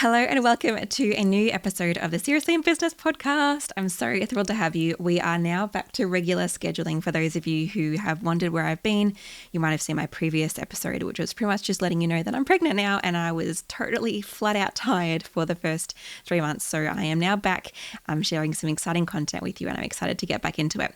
Hello and welcome to a new episode of the Seriously in Business podcast. I'm so thrilled to have you. We are now back to regular scheduling. For those of you who have wondered where I've been, you might have seen my previous episode, which was pretty much just letting you know that I'm pregnant now and I was totally flat out tired for the first 3 months. So I am now back. I'm sharing some exciting content with you and I'm excited to get back into it.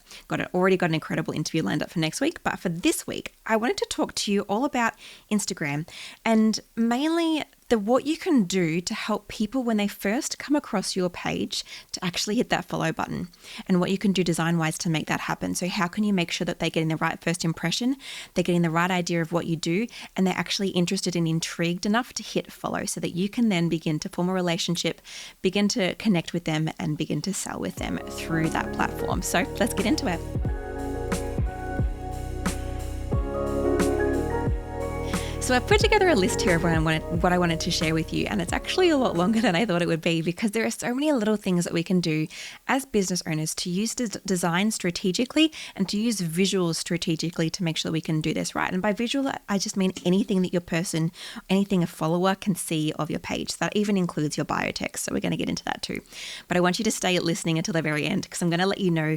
Already got an incredible interview lined up for next week, but for this week, I wanted to talk to you all about Instagram and mainly what you can do to help people when they first come across your page to actually hit that follow button, and what you can do design-wise to make that happen. So how can you make sure that they're getting the right first impression, they're getting the right idea of what you do, and they're actually interested and intrigued enough to hit follow so that you can then begin to form a relationship, begin to connect with them, and begin to sell with them through that platform. So let's get into it. So I've put together a list here of what I wanted to share with you, and it's actually a lot longer than I thought it would be because there are so many little things that we can do as business owners to use design strategically and to use visuals strategically to make sure that we can do this right. And by visual, I just mean anything that your person, anything a follower can see of your page. That even includes your bio text. So we're going to get into that too. But I want you to stay listening until the very end because I'm going to let you know,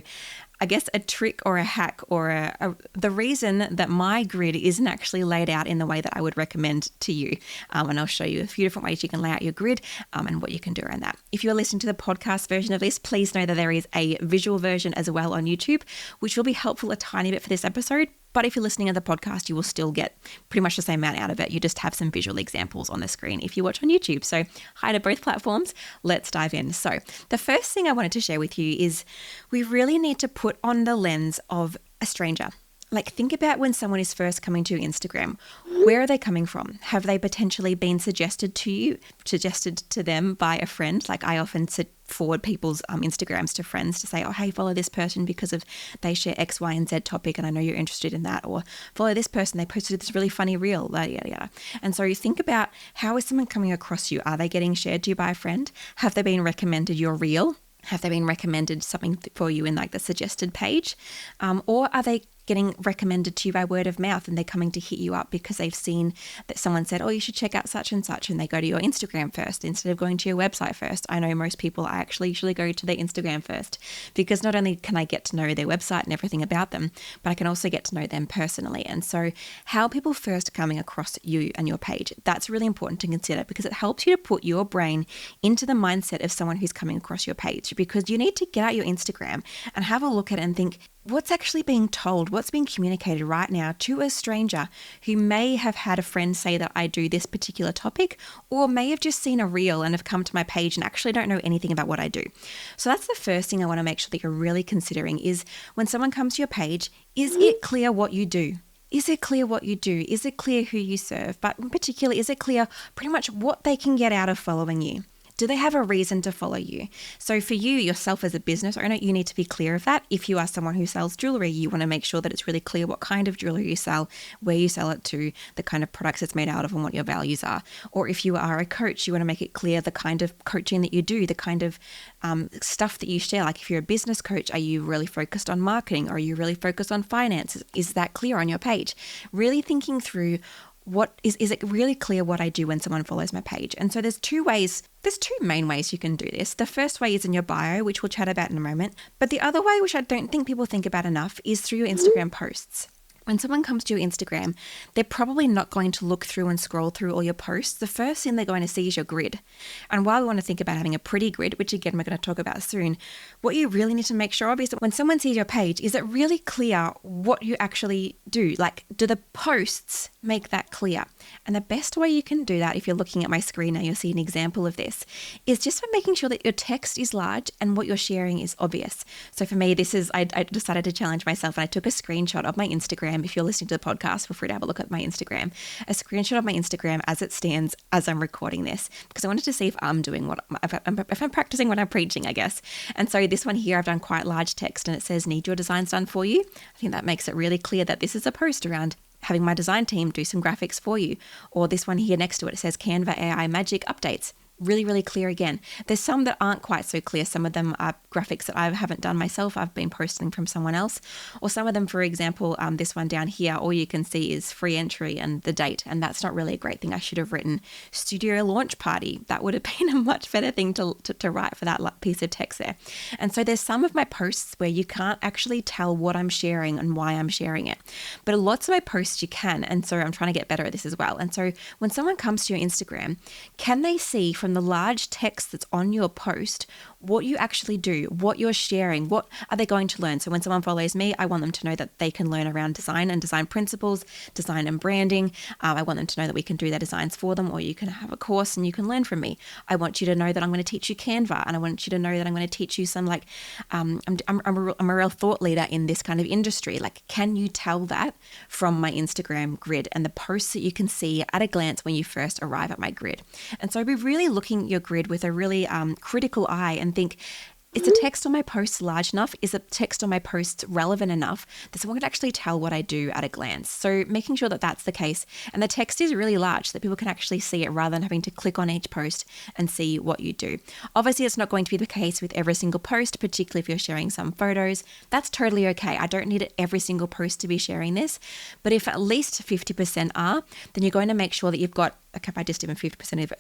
I guess, a trick or a hack or the reason that my grid isn't actually laid out in the way that I would recommend to you. And I'll show you a few different ways you can lay out your grid and what you can do around that. If you're listening to the podcast version of this, please know that there is a visual version as well on YouTube, which will be helpful a tiny bit for this episode. But if you're listening to the podcast, you will still get pretty much the same amount out of it. You just have some visual examples on the screen if you watch on YouTube. So hi to both platforms. Let's dive in. So the first thing I wanted to share with you is we really need to put on the lens of a stranger. Like, think about when someone is first coming to your Instagram. Where are they coming from? Have they potentially been suggested to them by a friend? Like, I often forward people's Instagrams to friends to say, oh, hey, follow this person because of they share X, Y, and Z topic and I know you're interested in that. Or follow this person, they posted this really funny reel, yada, yada, yada. And so you think about, how is someone coming across you? Are they getting shared to you by a friend? Have they been recommended your reel? Have they been recommended something for you in like the suggested page? Or are they getting recommended to you by word of mouth and they're coming to hit you up because they've seen that someone said, oh, you should check out such and such, and they go to your Instagram first instead of going to your website first? I know most people, I actually usually go to their Instagram first because not only can I get to know their website and everything about them, but I can also get to know them personally. And so how people first coming across you and your page, that's really important to consider because it helps you to put your brain into the mindset of someone who's coming across your page, because you need to get out your Instagram and have a look at it and think, what's actually being told, what's being communicated right now to a stranger who may have had a friend say that I do this particular topic, or may have just seen a reel and have come to my page and actually don't know anything about what I do. So that's the first thing I want to make sure that you're really considering is when someone comes to your page, is it clear what you do? Is it clear what you do? Is it clear who you serve? But in particular, is it clear pretty much what they can get out of following you? Do they have a reason to follow you? So for you, yourself as a business owner, you need to be clear of that. If you are someone who sells jewelry, you want to make sure that it's really clear what kind of jewelry you sell, where you sell it to, the kind of products it's made out of, and what your values are. Or if you are a coach, you want to make it clear the kind of coaching that you do, the kind of stuff that you share. Like if you're a business coach, are you really focused on marketing? Or are you really focused on finances? Is that clear on your page? Really thinking through, what is it really clear what I do when someone follows my page? And so there's two main ways you can do this. The first way is in your bio, which we'll chat about in a moment. But the other way, which I don't think people think about enough, is through your Instagram posts. When someone comes to your Instagram, they're probably not going to look through and scroll through all your posts. The first thing they're going to see is your grid. And while we want to think about having a pretty grid, which again, we're going to talk about soon, what you really need to make sure of is that when someone sees your page, is it really clear what you actually do? Like, do the posts make that clear? And the best way you can do that, if you're looking at my screen now, you'll see an example of this, is just by making sure that your text is large and what you're sharing is obvious. So for me, I decided to challenge myself and I took a screenshot of my Instagram. If you're listening to the podcast, feel free to have a look at my Instagram, a screenshot of my Instagram as it stands as I'm recording this, because I wanted to see if I'm doing if I'm practicing what I'm preaching, I guess. And so this one here, I've done quite large text and it says, need your designs done for you. I think that makes it really clear that this is a post around having my design team do some graphics for you. Or this one here next to it says Canva AI Magic Updates. really, really clear again. There's some that aren't quite so clear. Some of them are graphics that I haven't done myself. I've been posting from someone else. Or some of them, for example, this one down here, all you can see is free entry and the date. And that's not really a great thing. I should have written studio launch party. That would have been a much better thing to write for that piece of text there. And so there's some of my posts where you can't actually tell what I'm sharing and why I'm sharing it. But lots of my posts you can. And so I'm trying to get better at this as well. And so when someone comes to your Instagram, can they see from the large text that's on your post what you actually do, what you're sharing, what are they going to learn? So when someone follows me, I want them to know that they can learn around design and design principles, design and branding. I want them to know that we can do their designs for them, or you can have a course and you can learn from me. I want you to know that I'm going to teach you CANVA, and I want you to know that I'm going to teach you some I'm a real thought leader in this kind of industry. Like, can you tell that from my Instagram grid and the posts that you can see at a glance when you first arrive at my grid? And so be really looking at your grid with a really critical eye and think, is the text on my posts large enough? Is the text on my posts relevant enough that someone could actually tell what I do at a glance? So making sure that that's the case. And the text is really large so that people can actually see it rather than having to click on each post and see what you do. Obviously, it's not going to be the case with every single post, particularly if you're sharing some photos. That's totally okay. I don't need every single post to be sharing this. But if at least 50% are, then you're going to make sure that you've got, okay, if I just did 50%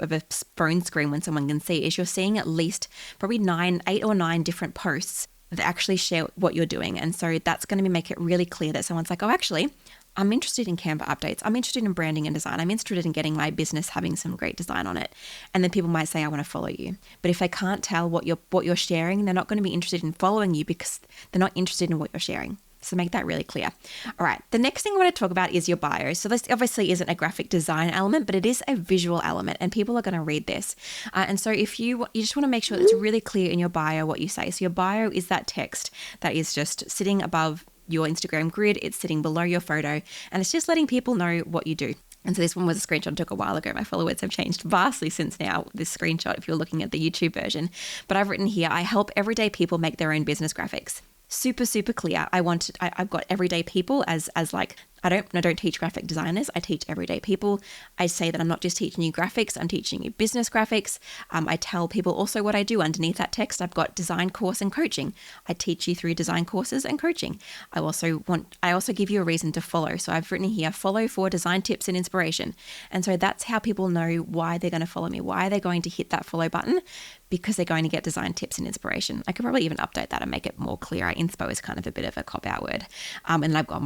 of a phone screen when someone can see, is you're seeing at least probably 8 or 9 different posts that actually share what you're doing. And so that's going to make it really clear that someone's like, oh, actually, I'm interested in Canva updates. I'm interested in branding and design. I'm interested in getting my business having some great design on it. And then people might say, I want to follow you. But if they can't tell what you're sharing, they're not going to be interested in following you because they're not interested in what you're sharing. So make that really clear. All right. The next thing I want to talk about is your bio. So this obviously isn't a graphic design element, but it is a visual element and people are going to read this. And so if you just want to make sure that it's really clear in your bio what you say. So your bio is that text that is just sitting above your Instagram grid. It's sitting below your photo and it's just letting people know what you do. And so this one was a screenshot I took a while ago. My followers have changed vastly since now, this screenshot, if you're looking at the YouTube version. But I've written here, I help everyday people make their own business graphics. Super, super clear. I've got everyday people as like, I don't teach graphic designers. I teach everyday people. I say that I'm not just teaching you graphics, I'm teaching you business graphics. I tell people also what I do underneath that text. I've got design course and coaching. I teach you through design courses and coaching. I also give you a reason to follow. So I've written here, follow for design tips and inspiration. And so that's how people know why they're going to follow me. Why are they going to hit that follow button? Because they're going to get design tips and inspiration. I could probably even update that and make it more clear. Inspo is kind of a bit of a cop-out word. And I've got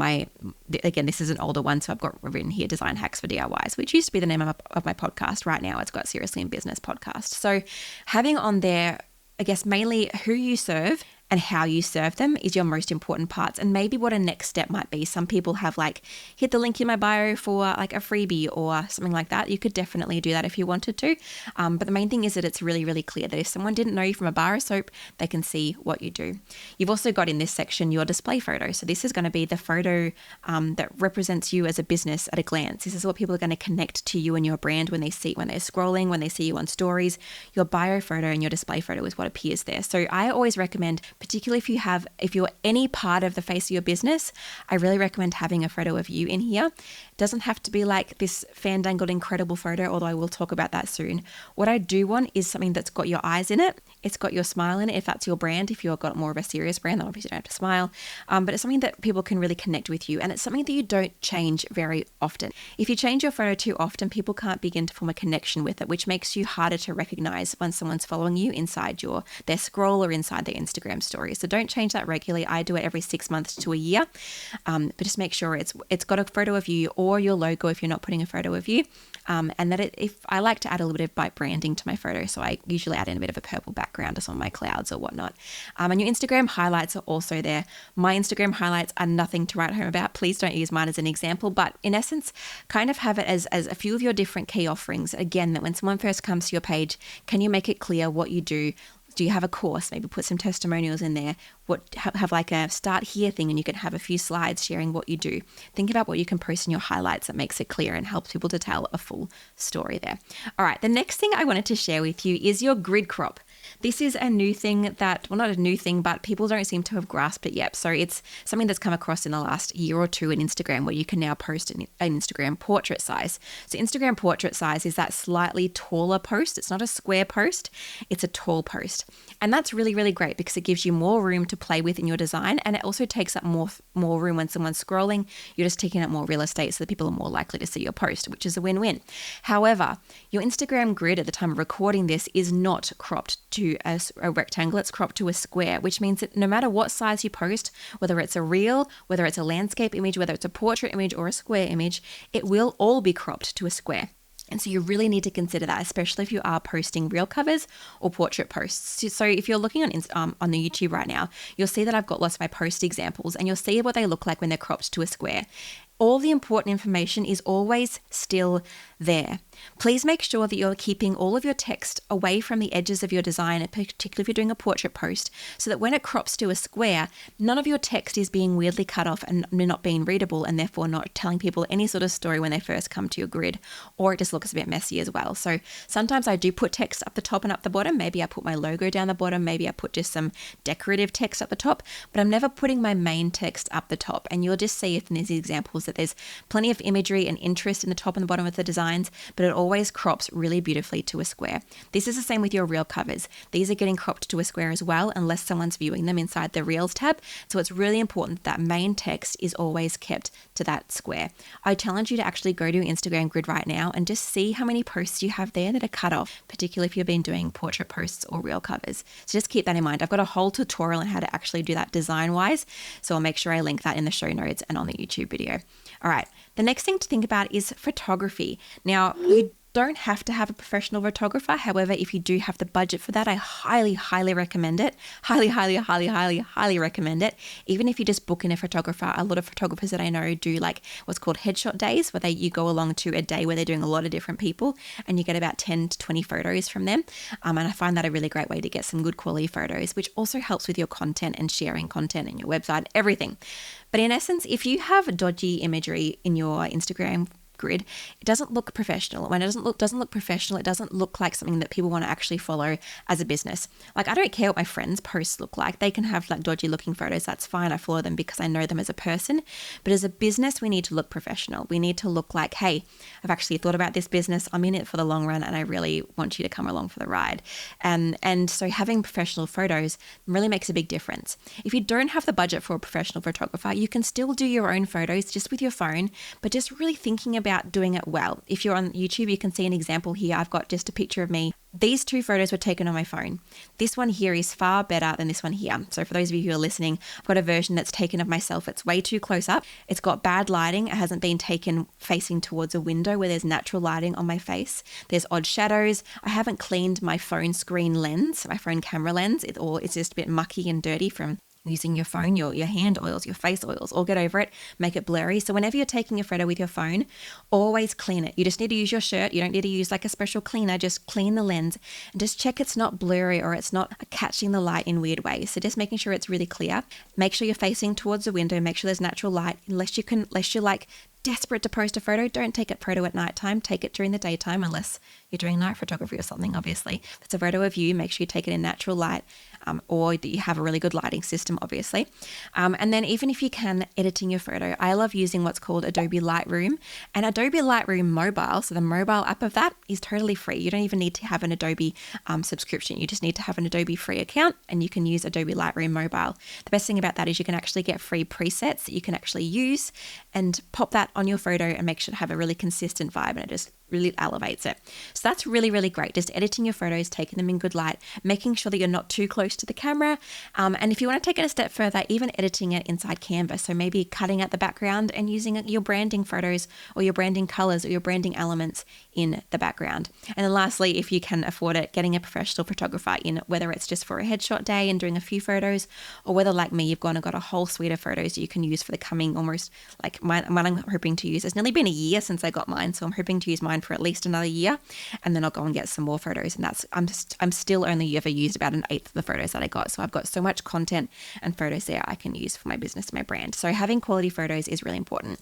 again, this is an older one, so I've got written here design hacks for DIYs, which used to be the name of my podcast. Right now it's got Seriously in Business podcast. So having on there, I guess, mainly who you serve and how you serve them is your most important parts, and maybe what a next step might be. Some people have hit the link in my bio for a freebie or something like that. You could definitely do that if you wanted to. But the main thing is that it's really, really clear that if someone didn't know you from a bar of soap, they can see what you do. You've also got in this section your display photo. So this is going to be the photo that represents you as a business at a glance. This is what people are going to connect to you and your brand when they're scrolling, when they see you on stories. Your bio photo and your display photo is what appears there. So I always recommend, particularly if you're any part of the face of your business, I really recommend having a photo of you in here. It doesn't have to be like this fandangled incredible photo, although I will talk about that soon. What I do want is something that's got your eyes in it. It's got your smile in it. If that's your brand, if you've got more of a serious brand, then obviously you don't have to smile. But it's something that people can really connect with you. And it's something that you don't change very often. If you change your photo too often, people can't begin to form a connection with it, which makes you harder to recognize when someone's following you inside their scroll or inside their Instagram story. So don't change that regularly. I do it every 6 months to a year. But just make sure it's got a photo of you or your logo if you're not putting a photo of you. And that if I like to add a little bit of branding to my photo, so I usually add in a bit of a purple background or some of my clouds or whatnot. And your Instagram highlights are also there. My Instagram highlights are nothing to write home about. Please don't use mine as an example, but in essence, kind of have it as a few of your different key offerings. Again, that when someone first comes to your page, can you make it clear what you do? Do you have a course? Maybe put some testimonials in there. Have like a start here thing, and you can have a few slides sharing what you do. Think about what you can post in your highlights that makes it clear and helps people to tell a full story there. All right, the next thing I wanted to share with you is your grid crop. This is a new thing that, well, not a new thing, but people don't seem to have grasped it yet. So it's something that's come across in the last year or two in Instagram, where you can now post an Instagram portrait size. So Instagram portrait size is that slightly taller post. It's not a square post, it's a tall post. And that's really, really great because it gives you more room to play with in your design, and it also takes up more room when someone's scrolling. You're just taking up more real estate, so that people are more likely to see your post, which is a win-win. However, your Instagram grid at the time of recording this is not cropped to a rectangle, it's cropped to a square, which means that no matter what size you post, whether it's a reel, whether it's a landscape image, whether it's a portrait image or a square image, it will all be cropped to a square. And so you really need to consider that, especially if you are posting reel covers or portrait posts. So if you're looking on the YouTube right now, you'll see that I've got lots of my post examples, and you'll see what they look like when they're cropped to a square. All the important information is always still there. Please make sure that you're keeping all of your text away from the edges of your design, particularly if you're doing a portrait post, so that when it crops to a square, none of your text is being weirdly cut off and not being readable, and therefore not telling people any sort of story when they first come to your grid, or it just looks a bit messy as well. So sometimes I do put text up the top and up the bottom. Maybe I put my logo down the bottom. Maybe I put just some decorative text up the top, but I'm never putting my main text up the top. And you'll just see if in these examples that there's plenty of imagery and interest in the top and the bottom of the designs, but it always crops really beautifully to a square. This is the same with your reel covers. These are getting cropped to a square as well, unless someone's viewing them inside the Reels tab. So it's really important that main text is always kept to that square. I challenge you to actually go to your Instagram grid right now and just see how many posts you have there that are cut off, particularly if you've been doing portrait posts or reel covers. So just keep that in mind. I've got a whole tutorial on how to actually do that design-wise, so I'll make sure I link that in the show notes and on the YouTube video. All right, the next thing to think about is photography. Now, you don't have to have a professional photographer. However, if you do have the budget for that, I highly, highly recommend it. Highly recommend it. Even if you just book in a photographer, a lot of photographers that I know do like what's called headshot days, where you go along to a day where they're doing a lot of different people and you get about 10 to 20 photos from them. And I find that a really great way to get some good quality photos, which also helps with your content and sharing content and your website, everything. But in essence, if you have dodgy imagery in your Instagram grid, it doesn't look professional. When it doesn't look professional, it doesn't look like something that people want to actually follow as a business. Like, I don't care what my friends' posts look like. They can have like dodgy looking photos. That's fine. I follow them because I know them as a person. But as a business, we need to look professional. We need to look like, hey, I've actually thought about this business. I'm in it for the long run, and I really want you to come along for the ride. And so having professional photos really makes a big difference. If you don't have the budget for a professional photographer, you can still do your own photos just with your phone, but just really thinking about doing it well. If you're on YouTube, you can see an example here. I've got just a picture of me. These two photos were taken on my phone. This one here is far better than this one here. So for those of you who are listening, I've got a version that's taken of myself. It's way too close up. It's got bad lighting. It hasn't been taken facing towards a window where there's natural lighting on my face. There's odd shadows. I haven't cleaned my phone screen lens, my phone camera lens. It's just a bit mucky and dirty from using your phone, your hand oils, your face oils, or get over it, make it blurry. So whenever you're taking a photo with your phone, always clean it. You just need to use your shirt. You don't need to use like a special cleaner. Just clean the lens and just check it's not blurry or it's not catching the light in weird ways. So just making sure it's really clear. Make sure you're facing towards the window. Make sure there's natural light. Unless you're like desperate to post a photo, don't take a photo at nighttime. Take it during the daytime, unless you're doing night photography or something, obviously. If it's a photo of you, make sure you take it in natural light, or that you have a really good lighting system, obviously. And then even if you can, editing your photo. I love using what's called Adobe Lightroom. And Adobe Lightroom Mobile, so the mobile app of that, is totally free. You don't even need to have an Adobe subscription. You just need to have an Adobe free account, and you can use Adobe Lightroom Mobile. The best thing about that is you can actually get free presets that you can actually use and pop that on your photo and make sure to have a really consistent vibe, and it just really elevates it. So that's really, really great. Just editing your photos, taking them in good light, making sure that you're not too close to the camera. And if you want to take it a step further, even editing it inside CANVA. So maybe cutting out the background and using your branding photos or your branding colors or your branding elements in the background. And then lastly, if you can afford it, getting a professional photographer in, whether it's just for a headshot day and doing a few photos, or whether like me, you've gone and got a whole suite of photos you can use for the coming almost like mine I'm hoping to use. It's nearly been a year since I got mine, so I'm hoping to use mine phone for at least another year, and then I'll go and get some more photos. And I'm still only ever used about an eighth of the photos that I got. So I've got so much content and photos there I can use for my business, my brand. So having quality photos is really important.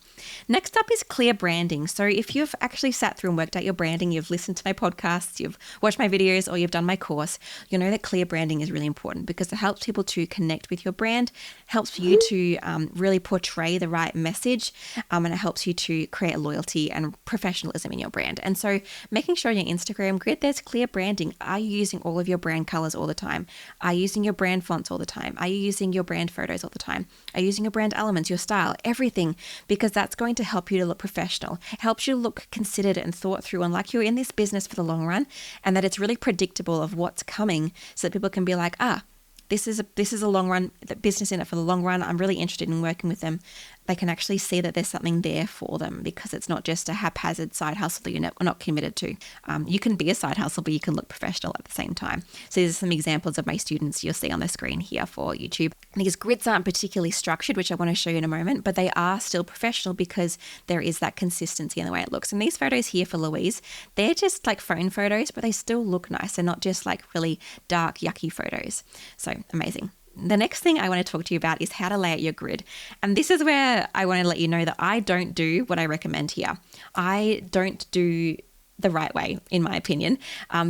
Next up is clear branding. So if you've actually sat through and worked out your branding, you've listened to my podcasts, you've watched my videos, or you've done my course, you'll know that clear branding is really important because it helps people to connect with your brand, helps you to really portray the right message, and it helps you to create loyalty and professionalism in your brand. And so making sure on your Instagram grid, there's clear branding. Are you using all of your brand colors all the time? Are you using your brand fonts all the time? Are you using your brand photos all the time? Are you using your brand elements, your style, everything? Because that's going to help you to look professional. It helps you look considered and thought through and like you're in this business for the long run, and that it's really predictable of what's coming so that people can be like, this is a long run, the business in it for the long run. I'm really interested in working with them. They can actually see that there's something there for them because it's not just a haphazard side hustle that you're not committed to. You can be a side hustle, but you can look professional at the same time. So these are some examples of my students you'll see on the screen here for YouTube. These grids aren't particularly structured, which I want to show you in a moment, but they are still professional because there is that consistency in the way it looks. And these photos here for Louise, they're just like phone photos, but they still look nice. They're not just like really dark, yucky photos. So amazing. The next thing I want to talk to you about is how to lay out your grid. And this is where I want to let you know that I don't do what I recommend here. I don't do the right way, in my opinion,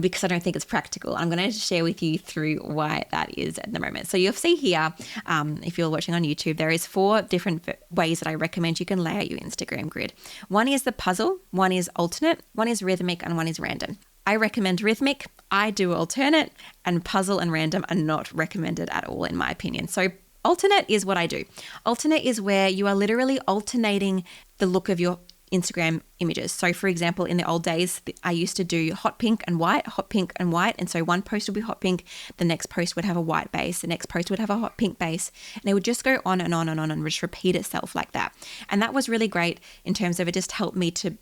because I don't think it's practical. I'm going to share with you through why that is at the moment. So you'll see here, if you're watching on YouTube, there is 4 different ways that I recommend you can lay out your Instagram grid. One is the puzzle, one is alternate, one is rhythmic, and one is random. I recommend rhythmic, I do alternate, and puzzle and random are not recommended at all in my opinion. So alternate is what I do. Alternate is where you are literally alternating the look of your Instagram images. So for example, in the old days, I used to do hot pink and white. And so one post would be hot pink, the next post would have a white base, the next post would have a hot pink base, and it would just go on and on and on and just repeat itself like that. And that was really great in terms of it just helped me to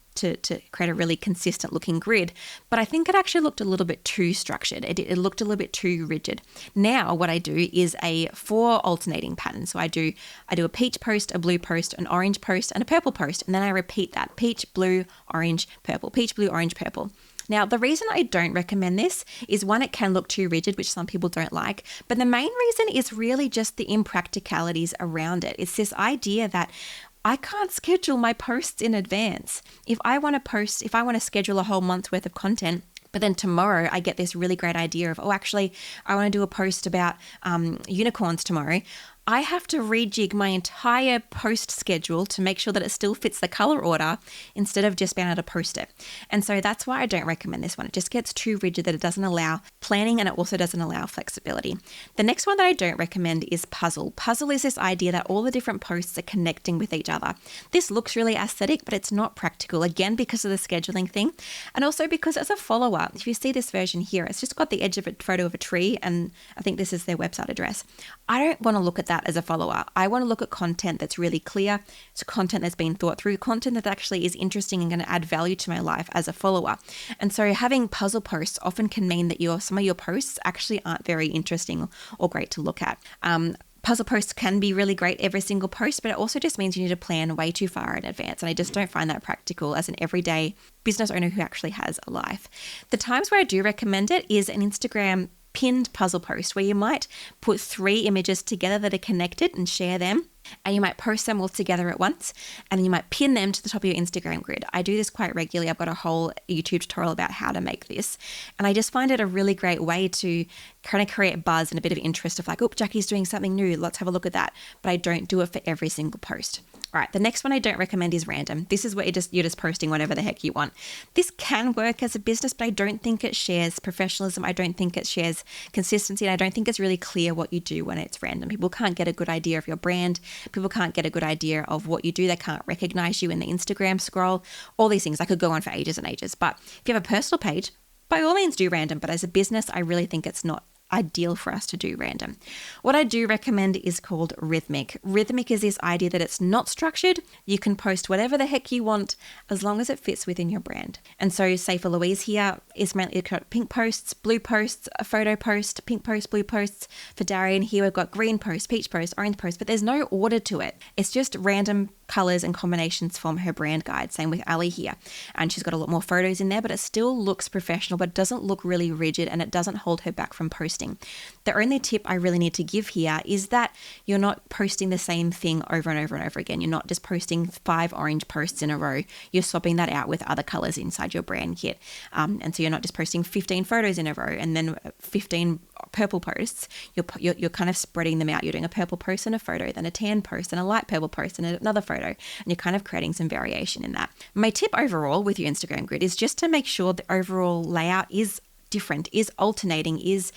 create a really consistent looking grid. But I think it actually looked a little bit too structured. It looked a little bit too rigid. Now what I do is a 4 alternating pattern. So I do a peach post, a blue post, an orange post, and a purple post. And then I repeat that: peach, blue, orange, purple, peach, blue, orange, purple. Now, the reason I don't recommend this is, one, it can look too rigid, which some people don't like. But the main reason is really just the impracticalities around it. It's this idea that I can't schedule my posts in advance. If I want to schedule a whole month's worth of content, but then tomorrow I get this really great idea of, actually, I want to do a post about unicorns tomorrow. I have to rejig my entire post schedule to make sure that it still fits the color order instead of just being able to post it. And so that's why I don't recommend this one. It just gets too rigid, that it doesn't allow planning, and it also doesn't allow flexibility. The next one that I don't recommend is puzzle. Puzzle is this idea that all the different posts are connecting with each other. This looks really aesthetic, but it's not practical, again, because of the scheduling thing. And also because as a follower, if you see this version here, it's just got the edge of a photo of a tree, and I think this is their website address. I don't want to look at that as a follower. I want to look at content that's really clear. It's content that's been thought through, content that actually is interesting and going to add value to my life as a follower. And so having puzzle posts often can mean that some of your posts actually aren't very interesting or great to look at. Puzzle posts can be really great every single post, but it also just means you need to plan way too far in advance. And I just don't find that practical as an everyday business owner who actually has a life. The times where I do recommend it is an Instagram pinned puzzle post where you might put 3 images together that are connected and share them. And you might post them all together at once, and you might pin them to the top of your Instagram grid. I do this quite regularly. I've got a whole YouTube tutorial about how to make this. And I just find it a really great way to kind of create buzz and a bit of interest of like, Jacqui's doing something new. Let's have a look at that. But I don't do it for every single post. All right, the next one I don't recommend is random. This is where you're just posting whatever the heck you want. This can work as a business, but I don't think it shares professionalism. I don't think it shares consistency. And I don't think it's really clear what you do when it's random. People can't get a good idea of your brand. People can't get a good idea of what you do. They can't recognize you in the Instagram scroll. All these things. I could go on for ages and ages. But if you have a personal page, by all means do random. But as a business, I really think it's not ideal for us to do random. What I do recommend is called rhythmic. Rhythmic is this idea that it's not structured. You can post whatever the heck you want as long as it fits within your brand. And so say for Louise here, is mainly pink posts, blue posts, a photo post, pink posts, blue posts. For Darian here, we've got green posts, peach posts, orange posts, but there's no order to it. It's just random colors and combinations from her brand guide. Same with Ali here. And she's got a lot more photos in there, but it still looks professional, but doesn't look really rigid, and it doesn't hold her back from posting. The only tip I really need to give here is that you're not posting the same thing over and over and over again. You're not just posting 5 orange posts in a row. You're swapping that out with other colors inside your brand kit. And so you're not just posting 15 photos in a row and then 15 purple posts. You're kind of spreading them out. You're doing a purple post and a photo, then a tan post and a light purple post and another photo. And you're kind of creating some variation in that. My tip overall with your Instagram grid is just to make sure the overall layout is different, is alternating, is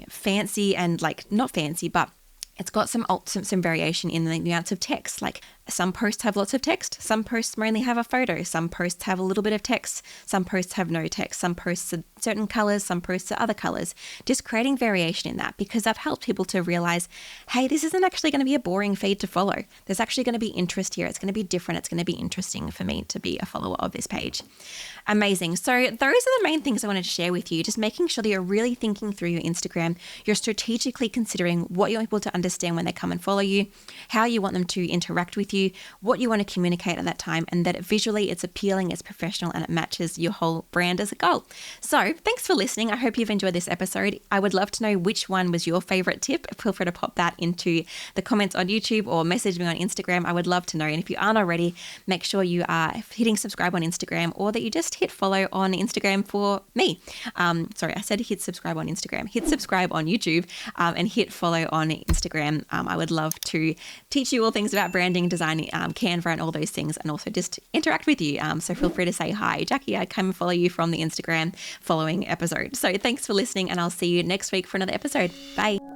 fancy and like not fancy, but it's got some variation in the amounts of text. Like some posts have lots of text, some posts only have a photo, some posts have a little bit of text, some posts have no text, some posts are certain colors, some posts are other colors. Just creating variation in that, because I've helped people to realize, hey, this isn't actually going to be a boring feed to follow. There's actually going to be interest here. It's going to be different. It's going to be interesting for me to be a follower of this page. Amazing. So those are the main things I wanted to share with you. Just making sure that you're really thinking through your Instagram. You're strategically considering what you want people to understand when they come and follow you, how you want them to interact with you, what you want to communicate at that time, and that visually it's appealing, it's professional, and it matches your whole brand as a goal. So thanks for listening. I hope you've enjoyed this episode. I would love to know which one was your favorite tip. Feel free to pop that into the comments on YouTube or message me on Instagram. I would love to know. And if you aren't already, make sure you are hitting subscribe on Instagram, or that you just hit follow on Instagram for me. Sorry, I said hit subscribe on Instagram. Hit subscribe on YouTube and hit follow on Instagram. I would love to teach you all things about branding, design, CANVA, and all those things, and also just interact with you. So feel free to say hi, Jacqui. I come and follow you from the Instagram following episode. So thanks for listening, and I'll see you next week for another episode. Bye.